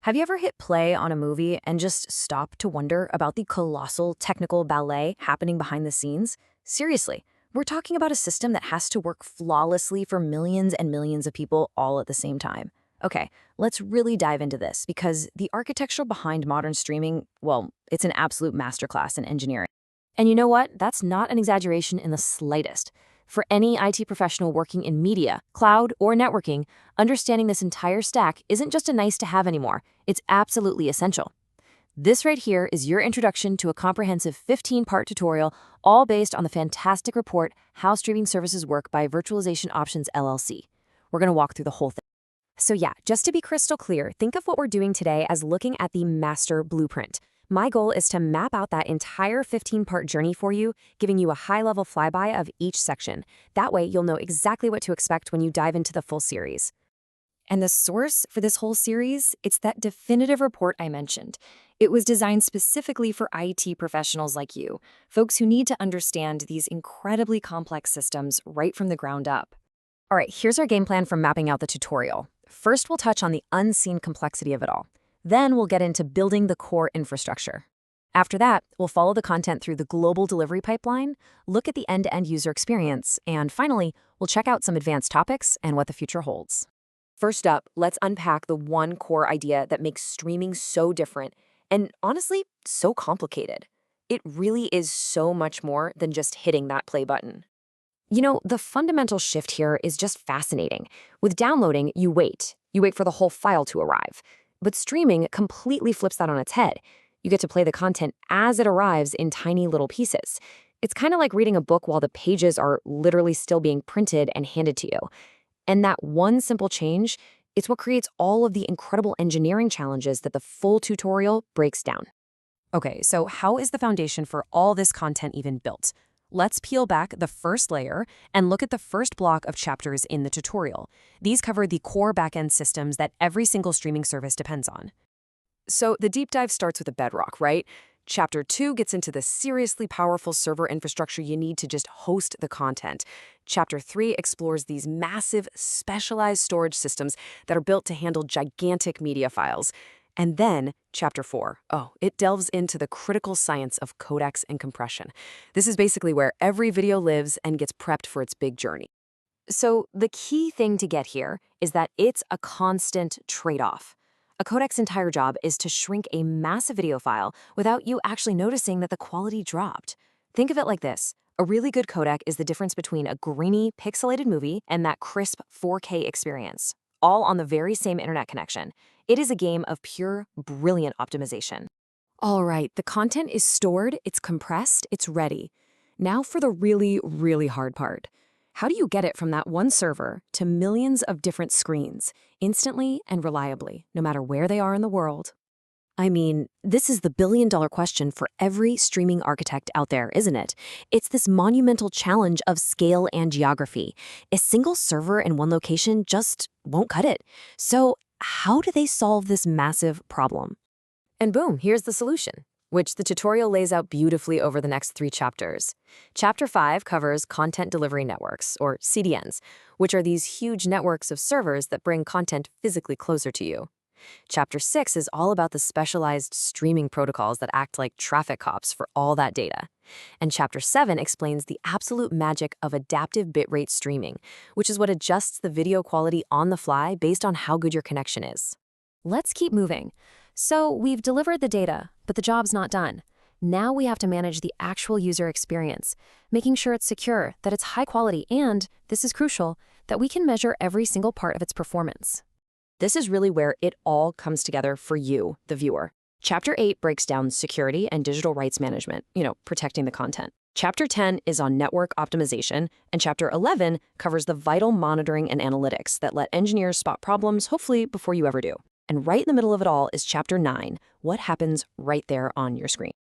Have you ever hit play on a movie and just stopped to wonder about the colossal technical ballet happening behind the scenes? Seriously, we're talking about a system that has to work flawlessly for millions and millions of people all at the same time. Okay, let's really dive into this because the architecture behind modern streaming, well, it's an absolute masterclass in engineering. And you know what? That's not an exaggeration in the slightest. For any IT professional working in media, cloud, or networking, understanding this entire stack isn't just a nice to have anymore. It's absolutely essential. This right here is your introduction to a comprehensive 15-part tutorial, all based on the fantastic report, How Streaming Services Work by Virtualization Options LLC. We're going to walk through the whole thing. So yeah, just to be crystal clear, think of what we're doing today as looking at the master blueprint. My goal is to map out that entire 15-part journey for you, giving you a high-level flyby of each section. That way, you'll know exactly what to expect when you dive into the full series. And the source for this whole series, it's that definitive report I mentioned. It was designed specifically for IT professionals like you, folks who need to understand these incredibly complex systems right from the ground up. All right, here's our game plan for mapping out the tutorial. First, we'll touch on the unseen complexity of it all. Then we'll get into building the core infrastructure. After that, we'll follow the content through the global delivery pipeline, look at the end-to-end user experience, and finally, we'll check out some advanced topics and what the future holds. First up, let's unpack the one core idea that makes streaming so different and honestly, so complicated. It really is so much more than just hitting that play button. You know, the fundamental shift here is just fascinating. With downloading, you wait. You wait for the whole file to arrive. But streaming completely flips that on its head. You get to play the content as it arrives in tiny little pieces. It's kind of like reading a book while the pages are literally still being printed and handed to you. And that one simple change, it's what creates all of the incredible engineering challenges that the full tutorial breaks down. Okay, so how is the foundation for all this content even built? Let's peel back the first layer and look at the first block of chapters in the tutorial. These cover the core backend systems that every single streaming service depends on. So the deep dive starts with the bedrock, right? Chapter 2 gets into the seriously powerful server infrastructure you need to just host the content. Chapter 3 explores these massive, specialized storage systems that are built to handle gigantic media files. And then, Chapter 4, it delves into the critical science of codecs and compression. This is basically where every video lives and gets prepped for its big journey. So the key thing to get here is that it's a constant trade-off. A codec's entire job is to shrink a massive video file without you actually noticing that the quality dropped. Think of it like this. A really good codec is the difference between a grainy, pixelated movie and that crisp 4K experience, all on the very same internet connection. It is a game of pure, brilliant optimization. All right, the content is stored, it's compressed, it's ready. Now for the really, really hard part. How do you get it from that one server to millions of different screens, instantly and reliably, no matter where they are in the world? I mean, this is the billion-dollar question for every streaming architect out there, isn't it? It's this monumental challenge of scale and geography. A single server in one location just won't cut it. So how do they solve this massive problem? And boom, here's the solution, which the tutorial lays out beautifully over the next 3 chapters. Chapter 5 covers Content Delivery Networks, or CDNs, which are these huge networks of servers that bring content physically closer to you. Chapter 6 is all about the specialized streaming protocols that act like traffic cops for all that data. And Chapter 7 explains the absolute magic of adaptive bitrate streaming, which is what adjusts the video quality on the fly based on how good your connection is. Let's keep moving. So we've delivered the data, but the job's not done. Now we have to manage the actual user experience, making sure it's secure, that it's high quality, and, this is crucial, that we can measure every single part of its performance. This is really where it all comes together for you, the viewer. Chapter 8 breaks down security and digital rights management, protecting the content. Chapter 10 is on network optimization, and Chapter 11 covers the vital monitoring and analytics that let engineers spot problems, hopefully before you ever do. And right in the middle of it all is Chapter 9, what happens right there on your screen.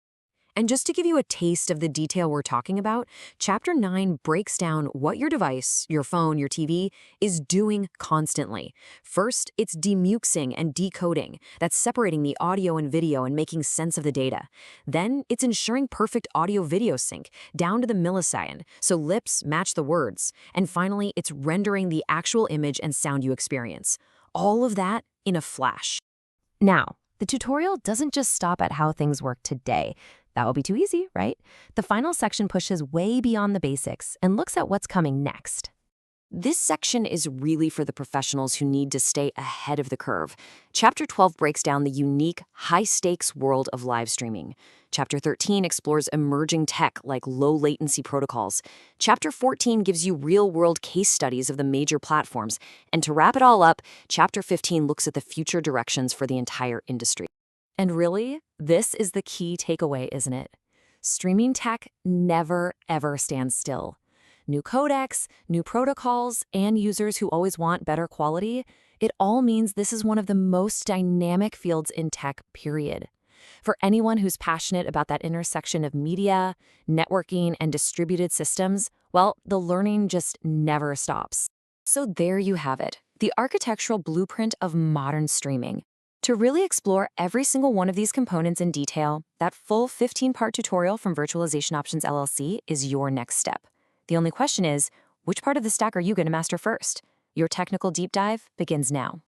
And just to give you a taste of the detail we're talking about, Chapter 9 breaks down what your device, your phone, your TV, is doing constantly. First, it's demuxing and decoding. That's separating the audio and video and making sense of the data. Then, it's ensuring perfect audio-video sync, down to the millisecond, so lips match the words. And finally, it's rendering the actual image and sound you experience. All of that in a flash. Now, the tutorial doesn't just stop at how things work today. That would be too easy, right? The final section pushes way beyond the basics and looks at what's coming next. This section is really for the professionals who need to stay ahead of the curve. Chapter 12 breaks down the unique, high-stakes world of live streaming. Chapter 13 explores emerging tech like low-latency protocols. Chapter 14 gives you real-world case studies of the major platforms. And to wrap it all up, Chapter 15 looks at the future directions for the entire industry. And really, this is the key takeaway, isn't it? Streaming tech never, ever stands still. New codecs, new protocols, and users who always want better quality, it all means this is one of the most dynamic fields in tech, period. For anyone who's passionate about that intersection of media, networking, and distributed systems, well, the learning just never stops. So there you have it, the architectural blueprint of modern streaming. To really explore every single one of these components in detail, that full 15-part tutorial from Virtualization Options LLC is your next step. The only question is, which part of the stack are you going to master first? Your technical deep dive begins now.